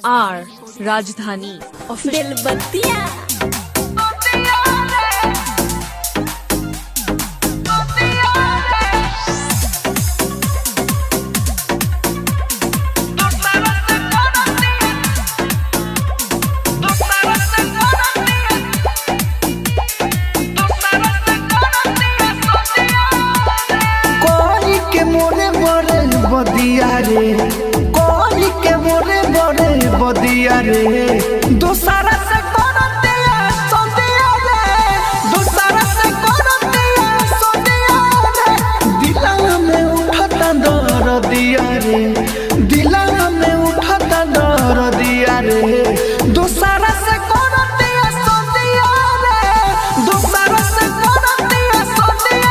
आर राजधानी बेलबत्तिया बदिया रे कोई के मोरे बड़े बदिया रे दोसरा से करतिया सोदिया रे दोसरा से करतिया सोदिया रे दिला में उठता दर्दिया रे दिला में उठता दर्दिया रे दोसरा से करतिया सोदिया रे दोसरा से करतिया सोदिया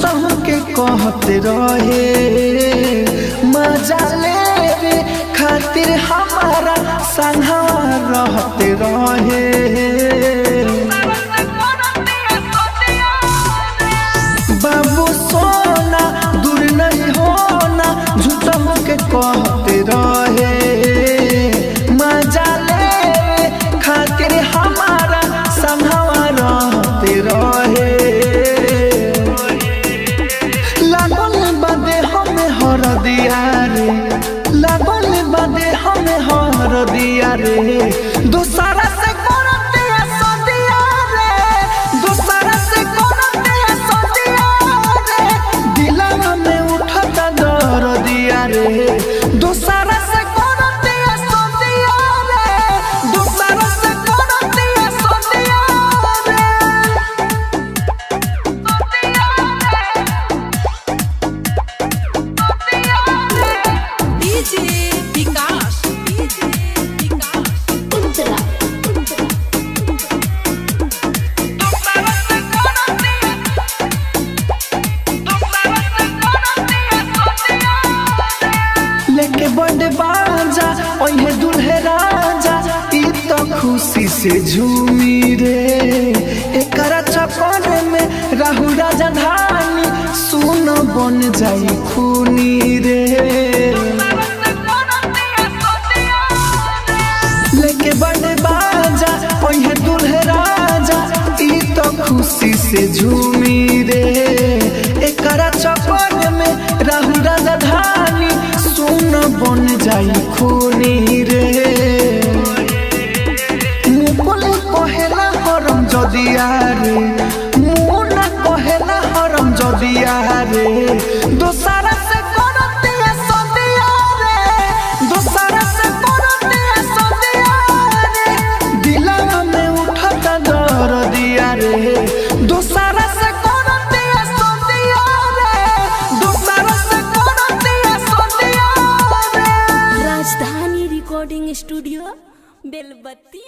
कहते रहे मजा ले खातिर हमारा संगवा रहते रहे बाबू सोना दूर नहीं होना झूठा के कहते रहे मजा ले खातिर हमारा संगवा रहते रहे दिया रे लगल बदे हमें हर दिया रे दूसरा से करतिया सोदिया रे दूसरा से करतिया सोदिया रे दिला में उठता दर दिया रे दूसरा से करतिया सोदिया रे दूसरा से करतिया सोदिया रे लेके बड़े बाजा ओहे दुल्हे राजा ई तो खुशी से झूमी रे एकरा चक्कर में राहु राजा धानी सुन बन जाई खूनी रे लेके बड़े बाजा ओहे दुल्हे राजा ई तो खुशी से झूमी रे एकरा चक्कर में राहु राजा धानी सुन बन जाई खूनी रे मुकुल कहेला हरम जदिया रे मुना कहेला हरम जदिया रे दोसरा से करतिया सोदिया रे दोसरा से करतिया सोदिया रे दिला में उठता दर्दिया रे दोसरा से करतिया सोदिया रे दोसरा से करतिया सोदिया रे राजधानी रिकॉर्डिंग स्टूडियो बेलबत्तिया।